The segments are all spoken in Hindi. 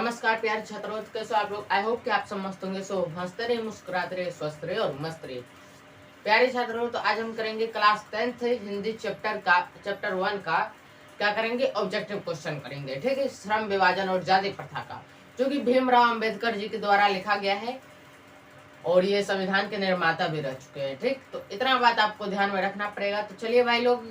नमस्कार प्यारे छात्रों, कैसे हो आप लोग। आई होप कि आप सब मस्त होंगे। सो हंसते रहे, मुस्कुराते रहे, स्वस्थ रहे और मस्त रहे। प्यारे छात्रों, तो आज हम करेंगे क्लास 10th हिंदी चैप्टर 1 का क्या करेंगे, ऑब्जेक्टिव क्वेश्चन करेंगे। ठीक है, श्रम विभाजन और जाति प्रथा का, जो कि भीमराव अंबेडकर जी के द्वारा लिखा गया है और ये संविधान के निर्माता भी रह चुके हैं। ठीक, तो इतना बात आपको ध्यान में रखना पड़ेगा। तो चलिए भाई लोग,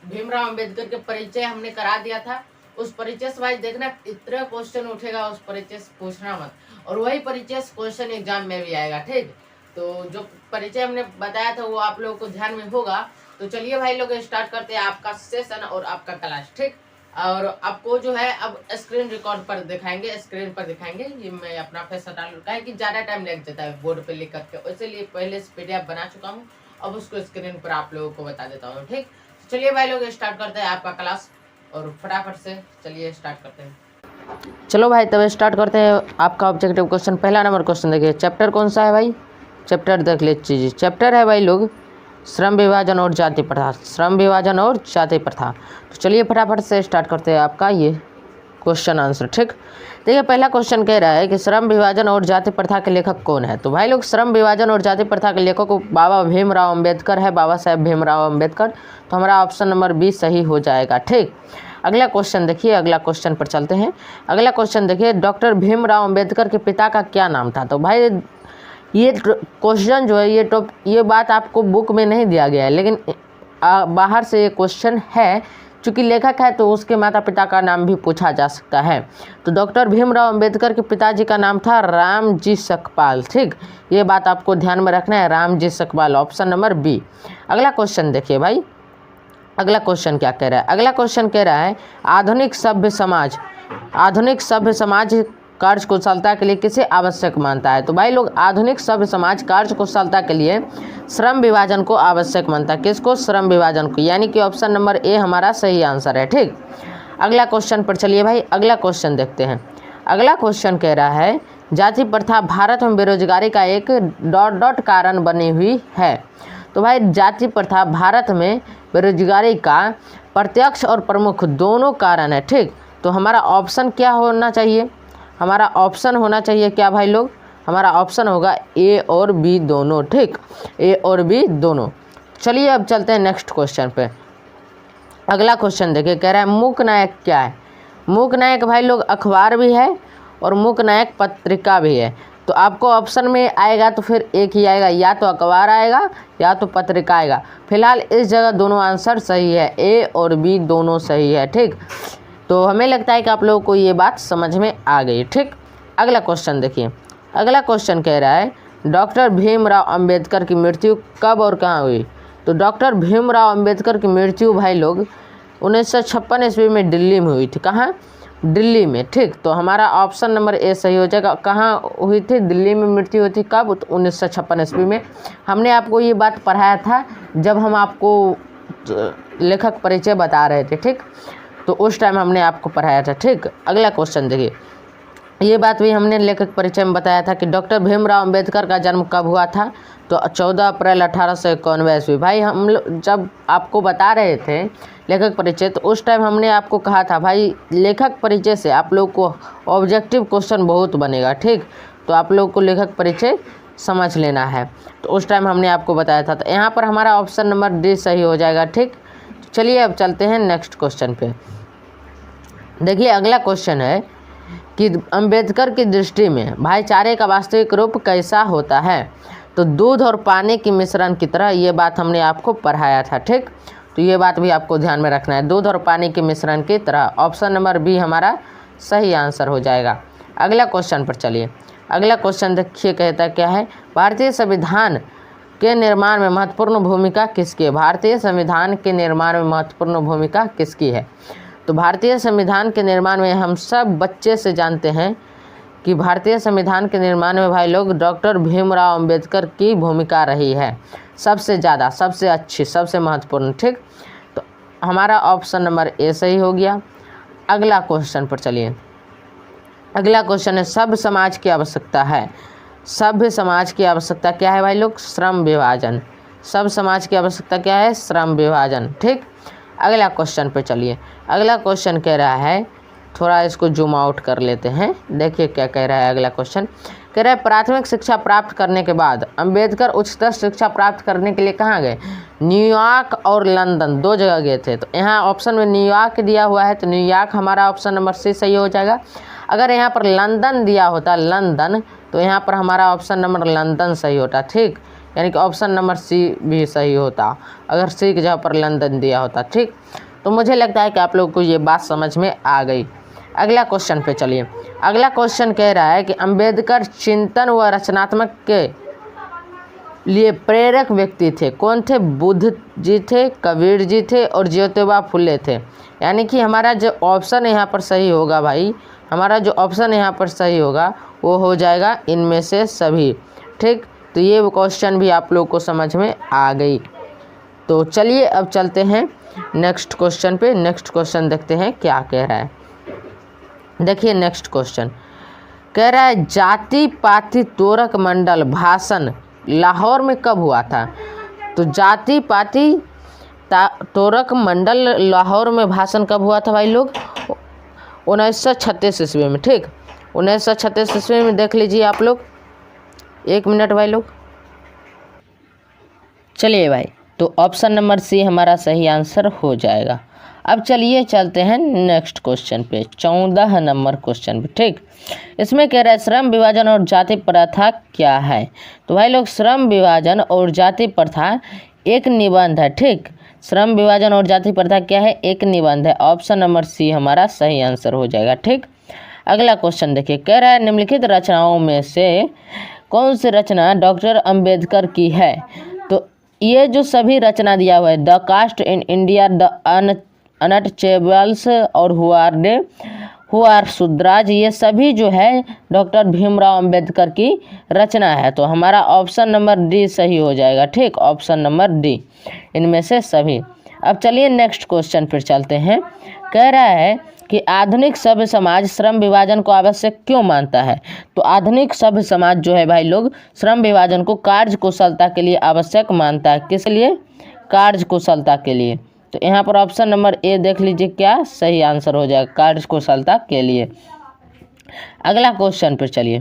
भीमराव अंबेडकर के परिचय हमने करा दिया था। उस परिचय से भाई देखना, इतना क्वेश्चन उठेगा, उस परिचय से पूछना मत, और वही परिचय क्वेश्चन एग्जाम में भी आएगा। ठीक, तो जो परिचय हमने बताया था वो आप लोगों को ध्यान में होगा। तो चलिए भाई लोग, स्टार्ट करते हैं आपका सेशन और आपका क्लास। ठीक, और आपको जो है अब स्क्रीन रिकॉर्ड पर दिखाएंगे, स्क्रीन पर दिखाएंगे। ये मैं अपना फेस हटा लूँ है कि ज़्यादा टाइम लग जाता है बोर्ड पे लिख करके, इसलिए पहले से PDF बना चुका हूँ, अब उसको स्क्रीन पर आप लोगों को बता देता हूँ। ठीक, चलिए भाई लोग, स्टार्ट करते हैं आपका क्लास और फटाफट से चलिए स्टार्ट करते हैं। चलो भाई, तब स्टार्ट करते हैं आपका ऑब्जेक्टिव क्वेश्चन। पहला नंबर क्वेश्चन देखिए, चैप्टर कौन सा है भाई, चैप्टर देख लीजिए। चैप्टर है भाई लोग श्रम विभाजन और जाति प्रथा, श्रम विभाजन और जाति प्रथा। तो चलिए फटाफट से स्टार्ट करते हैं आपका ये क्वेश्चन आंसर। ठीक, देखिए पहला क्वेश्चन कह रहा है कि श्रम विभाजन और जाति प्रथा के लेखक कौन है। तो भाई लोग, श्रम विभाजन और जाति प्रथा के लेखक बाबा भीमराव अंबेडकर है, बाबा साहेब भीमराव अंबेडकर। तो हमारा ऑप्शन नंबर बी सही हो जाएगा। ठीक, अगला क्वेश्चन देखिए, अगला क्वेश्चन पर चलते हैं। अगला क्वेश्चन देखिए, डॉक्टर भीमराव अंबेडकर के पिता का क्या नाम था। तो भाई ये क्वेश्चन जो है, ये बात आपको बुक में नहीं दिया गया है, लेकिन बाहर से ये क्वेश्चन है। चूँकि लेखक है तो उसके माता पिता का नाम भी पूछा जा सकता है। तो डॉक्टर भीमराव अंबेडकर के पिताजी का नाम था रामजी सकपाल। ठीक, ये बात आपको ध्यान में रखना है, Ramji Sakpal, option number B. अगला क्वेश्चन देखिए भाई, अगला क्वेश्चन क्या कह रहा है। अगला क्वेश्चन कह रहा है, आधुनिक सभ्य समाज कार्य कुशलता के लिए किसे आवश्यक मानता है। तो भाई लोग, आधुनिक सभ्य समाज कार्य कुशलता के लिए श्रम विभाजन को आवश्यक मानता है। किसको, श्रम विभाजन को, यानी कि ऑप्शन नंबर ए हमारा सही आंसर है। ठीक, अगला क्वेश्चन पर चलिए भाई, अगला क्वेश्चन देखते हैं। अगला क्वेश्चन कह रहा है, जाति प्रथा भारत में बेरोजगारी का एक ... कारण बनी हुई है। तो भाई, जाति प्रथा भारत में बेरोजगारी का प्रत्यक्ष और प्रमुख दोनों कारण है। ठीक, तो हमारा ऑप्शन क्या होना चाहिए, हमारा ऑप्शन होना चाहिए क्या भाई लोग, हमारा ऑप्शन होगा ए और बी दोनों। ठीक, ए और बी दोनों। चलिए अब चलते हैं नेक्स्ट क्वेश्चन पे। अगला क्वेश्चन देखिए, कह रहा है मूक नायक क्या है। मूक नायक भाई लोग अखबार भी है और मूक नायक पत्रिका भी है। तो आपको ऑप्शन में आएगा तो फिर एक ही आएगा, या तो अखबार आएगा या तो पत्रिका आएगा। फिलहाल इस जगह दोनों आंसर सही है, ए और बी दोनों सही है। ठीक, तो हमें लगता है कि आप लोगों को ये बात समझ में आ गई। ठीक, अगला क्वेश्चन देखिए। अगला क्वेश्चन कह रहा है, डॉक्टर भीमराव अंबेडकर की मृत्यु कब और कहाँ हुई। तो डॉक्टर भीमराव अंबेडकर की मृत्यु भाई लोग 1956 ईस्वी में दिल्ली में हुई थी। कहाँ, दिल्ली में। ठीक, तो हमारा ऑप्शन नंबर ए सही हो जाएगा। कहाँ हुई थी, दिल्ली में मृत्यु हुई थी। कब, तो 1956 ईस्वी में। हमने आपको ये बात पढ़ाया था जब हम आपको लेखक परिचय बता रहे थे। ठीक, तो उस टाइम हमने आपको पढ़ाया था। ठीक, अगला क्वेश्चन देखिए, ये बात भी हमने लेखक परिचय में बताया था कि डॉक्टर भीमराव अंबेडकर का जन्म कब हुआ था। तो 14 अप्रैल 1891 ईस्वी। भाई हम लोग जब आपको बता रहे थे लेखक परिचय, तो उस टाइम हमने आपको कहा था भाई लेखक परिचय से आप लोग को ऑब्जेक्टिव क्वेश्चन बहुत बनेगा। ठीक, तो आप लोग को लेखक परिचय समझ लेना है। तो उस टाइम हमने आपको बताया था। तो यहाँ पर हमारा ऑप्शन नंबर डी सही हो जाएगा। ठीक, चलिए अब चलते हैं नेक्स्ट क्वेश्चन पे। देखिए अगला क्वेश्चन है कि अंबेडकर की दृष्टि में भाईचारे का वास्तविक रूप कैसा होता है। तो दूध और पानी के मिश्रण की तरह, ये बात हमने आपको पढ़ाया था। ठीक, तो ये बात भी आपको ध्यान में रखना है, दूध और पानी के मिश्रण की तरह। ऑप्शन नंबर बी हमारा सही आंसर हो जाएगा। अगला क्वेश्चन पर चलिए। अगला क्वेश्चन देखिए, कहता क्या है, भारतीय संविधान के निर्माण में महत्वपूर्ण भूमिका किसकी है। भारतीय संविधान के निर्माण में महत्वपूर्ण भूमिका किसकी है। तो भारतीय संविधान के निर्माण में हम सब बच्चे से जानते हैं कि भारतीय संविधान के निर्माण में भाई लोग डॉक्टर भीमराव अंबेडकर की भूमिका रही है सबसे ज़्यादा, सबसे अच्छी, सबसे महत्वपूर्ण। ठीक, तो हमारा ऑप्शन नंबर ए सही हो गया। अगला क्वेश्चन पर चलिए। अगला क्वेश्चन है, सभ्य समाज की आवश्यकता है। सभ्य समाज की आवश्यकता क्या है भाई लोग, श्रम विभाजन। सभ्य समाज की आवश्यकता क्या है, श्रम विभाजन। ठीक, अगला क्वेश्चन पे चलिए। अगला क्वेश्चन कह रहा है थोड़ा इसको जूम आउट कर लेते हैं। देखिए क्या कह रहा है अगला क्वेश्चन। कह रहा है प्राथमिक शिक्षा प्राप्त करने के बाद अंबेडकर उच्चतर शिक्षा प्राप्त करने के लिए कहाँ गए? न्यूयॉर्क और लंदन, 2 जगह गए थे। तो यहाँ ऑप्शन में न्यूयॉर्क दिया हुआ है तो न्यूयॉर्क हमारा ऑप्शन नंबर सी सही हो जाएगा। अगर यहाँ पर लंदन दिया होता लंदन, तो यहाँ पर हमारा ऑप्शन नंबर लंदन सही होता, ठीक, यानी कि ऑप्शन नंबर सी भी सही होता अगर सी की जगह पर लंदन दिया होता, ठीक। तो मुझे लगता है कि आप लोगों को ये बात समझ में आ गई। अगला क्वेश्चन पे चलिए। अगला क्वेश्चन कह रहा है कि अंबेडकर चिंतन व रचनात्मक के लिए प्रेरक व्यक्ति थे। कौन थे? बुद्ध जी थे, कबीर जी थे और ज्योतिबा फुले थे। यानी कि हमारा जो ऑप्शन यहाँ पर सही होगा भाई, हमारा जो ऑप्शन यहाँ पर सही होगा वो हो जाएगा इनमें से सभी, ठीक। तो ये क्वेश्चन भी आप लोग को समझ में आ गई। तो चलिए अब चलते हैं नेक्स्ट क्वेश्चन पे। नेक्स्ट क्वेश्चन देखते हैं क्या कह रहा है। देखिए नेक्स्ट क्वेश्चन कह रहा है जाति पाति तोरक मंडल भाषण लाहौर में कब हुआ था? तो जाति पाति तोरक मंडल लाहौर में भाषण कब हुआ था भाई लोग? 1936 ईस्वी में, ठीक। 1936 ईस्वी में देख लीजिए आप लोग। 1 मिनट भाई लोग। चलिए भाई, तो ऑप्शन नंबर सी हमारा सही आंसर हो जाएगा। अब चलिए चलते हैं नेक्स्ट क्वेश्चन पे, 14 नंबर क्वेश्चन पे, ठीक। इसमें कह रहा है श्रम विभाजन और जाति प्रथा क्या है? तो भाई लोग श्रम विभाजन और जाति प्रथा एक निबंध है, ठीक। श्रम विभाजन और जाति प्रथा क्या है? एक निबंध है। ऑप्शन नंबर सी हमारा सही आंसर हो जाएगा, ठीक। अगला क्वेश्चन देखिए, कह रहा है निम्नलिखित रचनाओं में से कौन सी रचना डॉक्टर अंबेडकर की है? तो ये जो सभी रचना दिया हुआ है, the caste in India, the untouchables और हु आर शूद्राज, ये सभी जो है डॉक्टर भीमराव अंबेडकर की रचना है। तो हमारा ऑप्शन नंबर डी सही हो जाएगा, ठीक। ऑप्शन नंबर डी, इनमें से सभी। अब चलिए नेक्स्ट क्वेश्चन पर चलते हैं। कह रहा है कि आधुनिक सभ्य समाज श्रम विभाजन को आवश्यक क्यों मानता है? तो आधुनिक सभ्य समाज जो है भाई लोग श्रम विभाजन को कार्य कुशलता के लिए आवश्यक मानता है। किस लिए? कार्य कुशलता के लिए। तो यहाँ पर ऑप्शन नंबर ए देख लीजिए क्या सही आंसर हो जाएगा, कार्य कुशलता के लिए। अगला क्वेश्चन पर चलिए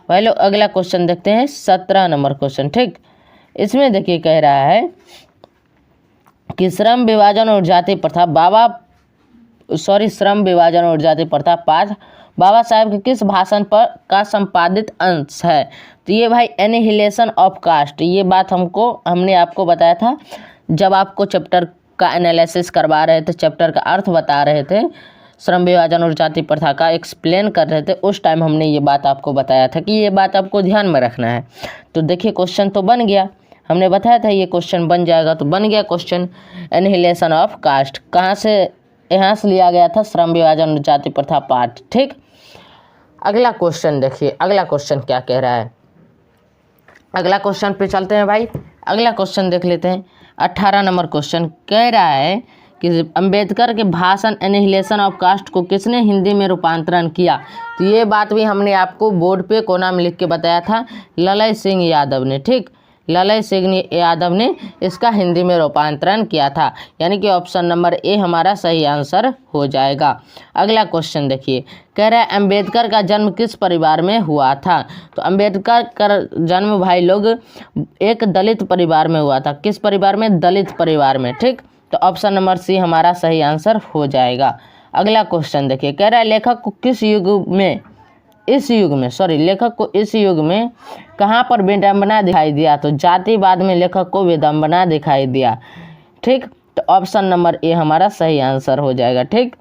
भाई लोग। अगला क्वेश्चन देखते हैं 17 नंबर क्वेश्चन, ठीक। इसमें देखिए कह रहा है कि श्रम विभाजन और जाति प्रथा श्रम विभाजन और जाति प्रथा पाठ बाबा साहेब के किस भाषण पर का संपादित अंश है? तो ये भाई एनिहिलेशन ऑफ कास्ट, ये बात हमने आपको बताया था जब आपको चैप्टर का एनालिसिस करवा रहे थे, चैप्टर का अर्थ बता रहे थे, श्रम विभाजन और जाति प्रथा का एक्सप्लेन कर रहे थे, उस टाइम हमने ये बात आपको बताया था कि ये बात आपको ध्यान में रखना है। तो देखिए क्वेश्चन तो बन गया, हमने बताया था ये क्वेश्चन बन जाएगा, तो बन गया क्वेश्चन एनिहिलेशन ऑफ कास्ट। कहाँ से? यहाँ से लिया गया था श्रम विभाजन और जाति प्रथा पाठ, ठीक। अगला क्वेश्चन देखिए, अगला क्वेश्चन क्या कह रहा है। अगला क्वेश्चन पे चलते हैं भाई। अगला क्वेश्चन देख लेते हैं। 18 नंबर क्वेश्चन कह रहा है कि अंबेडकर के भाषण एनिहिलेशन ऑफ कास्ट को किसने हिंदी में रूपांतरण किया? तो ये बात भी हमने आपको बोर्ड पे कोना में लिख के बताया था, ललय सिंह यादव ने, ठीक। ललय सिंह यादव ने इसका हिंदी में रूपांतरण किया था, यानी कि ऑप्शन नंबर ए हमारा सही आंसर हो जाएगा। अगला क्वेश्चन देखिए, कह रहा है अंबेडकर का जन्म किस परिवार में हुआ था? तो अंबेडकर का जन्म भाई लोग एक दलित परिवार में हुआ था। किस परिवार में? दलित परिवार में, ठीक। तो ऑप्शन नंबर सी हमारा सही आंसर हो जाएगा। अगला क्वेश्चन देखिए, कह रहा है लेखक को इस युग में कहाँ पर विडंबना दिखाई दिया? तो जातिवाद में लेखक को विडंबना दिखाई दिया, ठीक। तो ऑप्शन नंबर ए हमारा सही आंसर हो जाएगा, ठीक।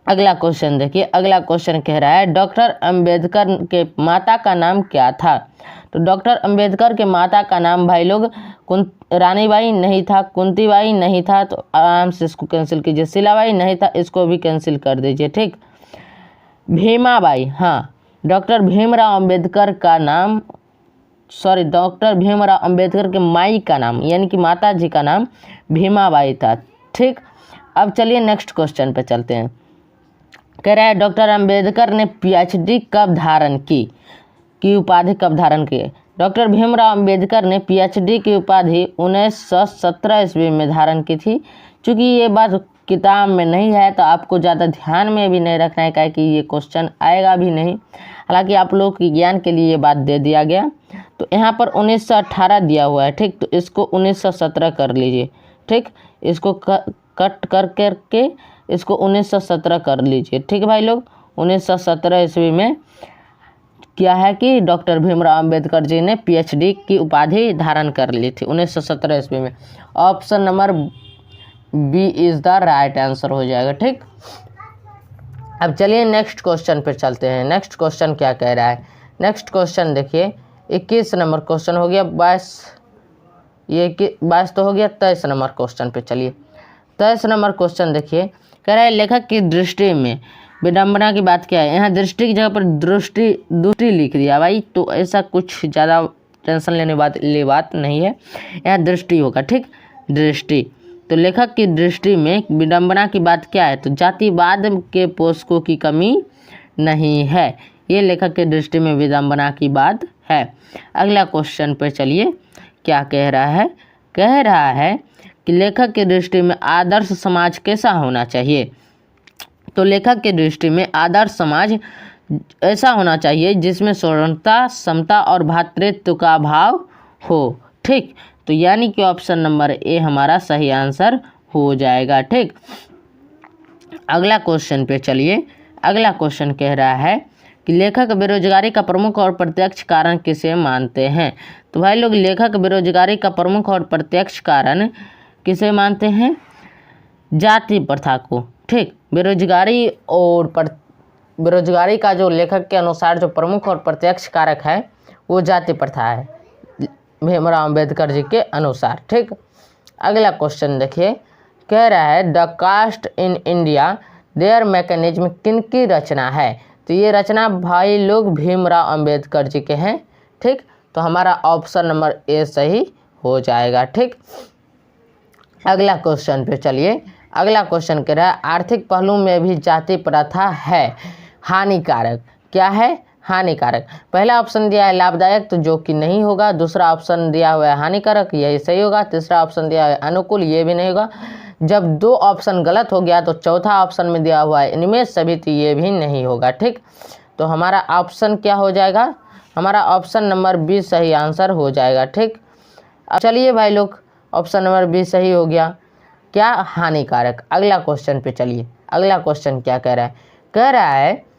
अगला क्वेश्चन देखिए। अगला क्वेश्चन कह रहा है डॉक्टर अंबेडकर के माता का नाम क्या था? तो डॉक्टर अंबेडकर के माता का नाम भाई लोग रानीबाई नहीं था, कुंतीबाई नहीं था, तो आराम से इसको कैंसिल कीजिए। शीलाबाई नहीं था, इसको भी कैंसिल कर दीजिए, ठीक। भीमाबाई, हाँ, डॉक्टर भीमराव अंबेडकर के माई का नाम यानी कि माता जी का नाम भीमाबाई था, ठीक। अब चलिए नेक्स्ट क्वेश्चन पे चलते हैं। कह रहा है डॉक्टर अंबेडकर ने पीएचडी कब धारण की उपाधि कब धारण की? डॉक्टर भीमराव अंबेडकर ने पीएचडी की उपाधि 1917 ईस्वी में धारण की थी। चूँकि ये बात किताब में नहीं है तो आपको ज़्यादा ध्यान में भी नहीं रखना है, क्या कि ये क्वेश्चन आएगा भी नहीं। हालांकि आप लोग के ज्ञान के लिए ये बात दे दिया गया। तो यहाँ पर 1918 दिया हुआ है, ठीक, तो इसको 1917 कर लीजिए, ठीक, इसको कट कर करके इसको 1917 कर लीजिए, ठीक है भाई लोग। 1917 ईस्वी में क्या है कि डॉक्टर भीमराव अंबेडकर जी ने पीएचडी की उपाधि धारण कर ली थी 1917 ईस्वी में। Option number B is the right answer हो जाएगा, ठीक। अब चलिए नेक्स्ट क्वेश्चन पर चलते हैं। नेक्स्ट क्वेश्चन क्या कह रहा है? नेक्स्ट क्वेश्चन देखिए 21 नंबर क्वेश्चन हो गया, 22 तो हो गया। 23 नंबर क्वेश्चन पे चलिए। 23 नंबर क्वेश्चन देखिए, कह रहा है लेखक की दृष्टि में विडंबना की बात क्या है। यहाँ दृष्टि की जगह पर दृष्टि लिख दिया भाई, तो ऐसा कुछ ज़्यादा टेंशन लेने बात नहीं है, यहाँ दृष्टि होगा, ठीक, दृष्टि। तो लेखक की दृष्टि में विडंबना की बात क्या है, तो जातिवाद के पोषकों की कमी नहीं है, ये लेखक की दृष्टि में विडंबना की बात है। अगला क्वेश्चन पर चलिए, क्या कह रहा है? कह रहा है कि लेखक की दृष्टि में आदर्श समाज कैसा होना चाहिए। तो लेखक की दृष्टि में आदर्श समाज ऐसा होना चाहिए जिसमें स्वतंत्रता, समता और भ्रातृत्व का भाव हो, ठीक। तो यानी कि ऑप्शन नंबर ए हमारा सही आंसर हो जाएगा, ठीक। अगला क्वेश्चन पे चलिए। अगला क्वेश्चन कह रहा है कि लेखक बेरोजगारी का प्रमुख और प्रत्यक्ष कारण किसे मानते हैं। तो भाई लोग लेखक बेरोजगारी का प्रमुख और प्रत्यक्ष कारण किसे मानते हैं? जाति प्रथा को, ठीक। बेरोजगारी का जो लेखक के अनुसार जो प्रमुख और प्रत्यक्ष कारक है वो जाति प्रथा है, भीमराव अंबेडकर जी के अनुसार, ठीक। अगला क्वेश्चन देखिए, कह रहा है the caste in India their mechanism किन की रचना है। तो ये रचना भाई लोग भीमराव अंबेडकर जी के हैं, ठीक। तो हमारा ऑप्शन नंबर ए सही हो जाएगा, ठीक। अगला क्वेश्चन पे चलिए। अगला क्वेश्चन कह रहा है आर्थिक पहलू में भी जाति प्रथा है हानिकारक। क्या है? हानिकारक। पहला ऑप्शन दिया है लाभदायक, तो जो कि नहीं होगा। दूसरा ऑप्शन दिया हुआ है हानिकारक, यही सही होगा। तीसरा ऑप्शन दिया है अनुकूल, ये भी नहीं होगा। जब दो ऑप्शन गलत हो गया तो चौथा ऑप्शन में दिया हुआ है इनमें सभी, तो ये भी नहीं होगा, ठीक। तो हमारा ऑप्शन क्या हो जाएगा? हमारा ऑप्शन नंबर बी सही आंसर हो जाएगा, ठीक। अब चलिए भाई लोग, ऑप्शन नंबर बी सही हो गया, क्या? हानिकारक। अगला क्वेश्चन पे चलिए। अगला क्वेश्चन क्या कह रहा है? कह रहा है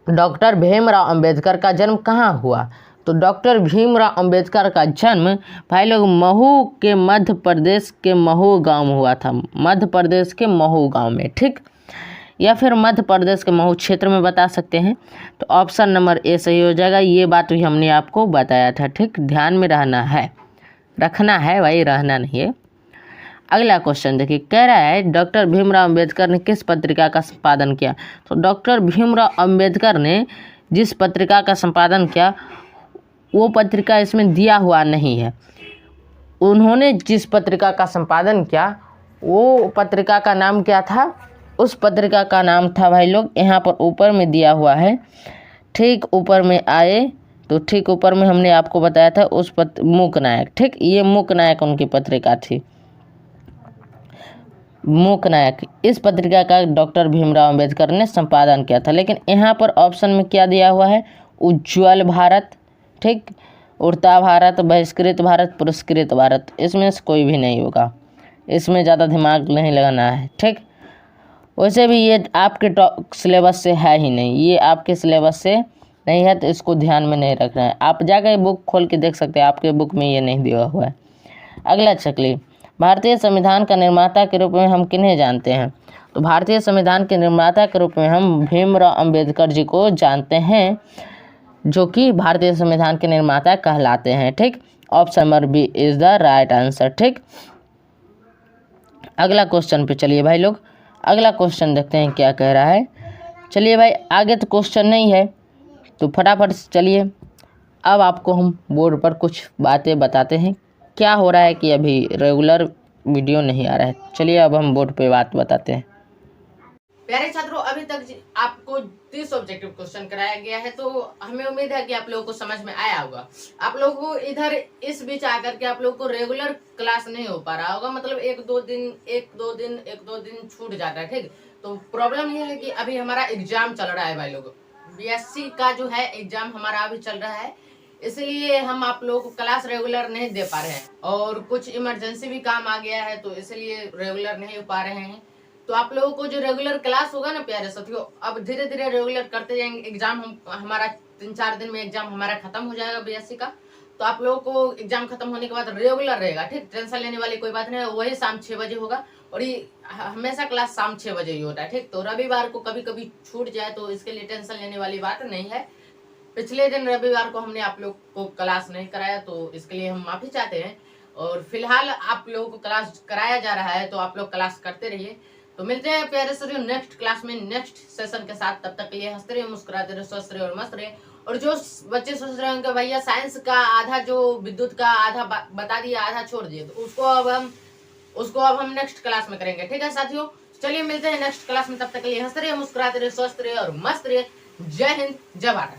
डॉक्टर भीमराव अंबेडकर का जन्म कहाँ हुआ। तो डॉक्टर भीमराव अंबेडकर का जन्म भाई लोग महू के मध्य प्रदेश के महू गांव में हुआ था, मध्य प्रदेश के महू गांव में, ठीक, या फिर मध्य प्रदेश के महू क्षेत्र में बता सकते हैं। तो ऑप्शन नंबर ए सही हो जाएगा। ये बात भी हमने आपको बताया था, ठीक, ध्यान में रखना है भाई, रहना नहीं है। अगला क्वेश्चन देखिए, कह रहा है डॉक्टर भीमराव अंबेडकर ने किस पत्रिका का संपादन किया। तो डॉक्टर भीमराव अंबेडकर ने जिस पत्रिका का संपादन किया वो पत्रिका इसमें दिया हुआ नहीं है। उन्होंने जिस पत्रिका का संपादन किया वो पत्रिका का नाम क्या था? उस पत्रिका का नाम था भाई लोग, यहाँ पर ऊपर में दिया हुआ है, ठीक, ऊपर में आए तो ठीक ऊपर में हमने आपको बताया था उस मूक नायक, ठीक, ये मूक नायक उनकी पत्रिका थी, मूक नायक। इस पत्रिका का डॉक्टर भीमराव अंबेडकर ने संपादन किया था। लेकिन यहाँ पर ऑप्शन में क्या दिया हुआ है? उज्ज्वल भारत, ठीक, उड़ता भारत, बहिष्कृत भारत, पुरस्कृत भारत। इसमें से कोई भी नहीं होगा, इसमें ज़्यादा दिमाग नहीं लगाना है, ठीक। वैसे भी ये आपके सिलेबस से है ही नहीं, ये आपके सिलेबस से नहीं है, तो इसको ध्यान में नहीं रखना है। आप जाकर बुक खोल के देख सकते हैं, आपके बुक में ये नहीं दिया हुआ है। अगला चलिए, भारतीय संविधान का निर्माता के रूप में हम किन्हें जानते हैं। तो भारतीय संविधान के निर्माता के रूप में हम भीमराव अंबेडकर जी को जानते हैं, जो कि भारतीय संविधान के निर्माता कहलाते हैं, ठीक। Option number B is the right answer, ठीक। अगला क्वेश्चन पे चलिए भाई लोग। अगला क्वेश्चन देखते हैं क्या कह रहा है। चलिए भाई, आगे तो क्वेश्चन नहीं है तो फटाफट चलिए अब आपको हम बोर्ड पर कुछ बातें बताते हैं। क्या हो रहा है कि अभी रेगुलर वीडियो नहीं आ रहा है। चलिए अब हम बोर्ड पे बात बताते हैं। प्यारे छात्रों, अभी तक आपको 30 ऑब्जेक्टिव क्वेश्चन कराया गया है, तो हमें उम्मीद है कि आप लोगों को समझ में आया होगा। आप लोगों को इधर इस बीच आकर के आप लोगों को रेगुलर क्लास नहीं हो पा रहा होगा, मतलब एक दो दिन छूट जाता है, ठीक। तो प्रॉब्लम ये है कि अभी हमारा एग्जाम चल रहा है भाई लोग, बीएससी का जो है एग्जाम हमारा अभी चल रहा है, इसलिए हम आप लोगों को क्लास रेगुलर नहीं दे पा रहे हैं, और कुछ इमरजेंसी भी काम आ गया है, तो इसलिए रेगुलर नहीं हो पा रहे हैं। तो आप लोगों को जो रेगुलर क्लास होगा ना प्यारे साथियों, अब धीरे धीरे रेगुलर करते जाएंगे। एग्जाम हमारा 3-4 दिन में एग्जाम हमारा खत्म हो जाएगा बीएससी का, तो आप लोगों को एग्जाम खत्म होने के बाद रेगुलर रहेगा, ठीक। टेंशन लेने वाली कोई बात नहीं है, वही शाम 6 बजे होगा, और ये हमेशा क्लास शाम 6 बजे ही होता है, ठीक। तो रविवार को कभी कभी छूट जाए तो इसके लिए टेंशन लेने वाली बात नहीं है। पिछले दिन रविवार को हमने आप लोग को क्लास नहीं कराया, तो इसके लिए हम माफी चाहते हैं, और फिलहाल आप लोगों को क्लास कराया जा रहा है, तो आप लोग क्लास करते रहिए। तो मिलते हैं प्यारे साथियों नेक्स्ट क्लास में, नेक्स्ट सेशन के साथ। तब तक के लिए हंसते रहिए, मुस्कुराते रहिए, स्वस्थ रहिए और मस्त रहिए। और जो बच्चे सोच रहे होंगे भैया साइंस का आधा जो विद्युत का आधा बता दिया, आधा छोड़ दिए, तो उसको अब हम नेक्स्ट क्लास में करेंगे, ठीक है साथियों। चलिए मिलते हैं नेक्स्ट क्लास में, तब तक के लिए हंसते रहिए, मुस्कुराते रहिए, स्वस्थ रहिए और मस्त रहिए। जय हिंद, जय भारत।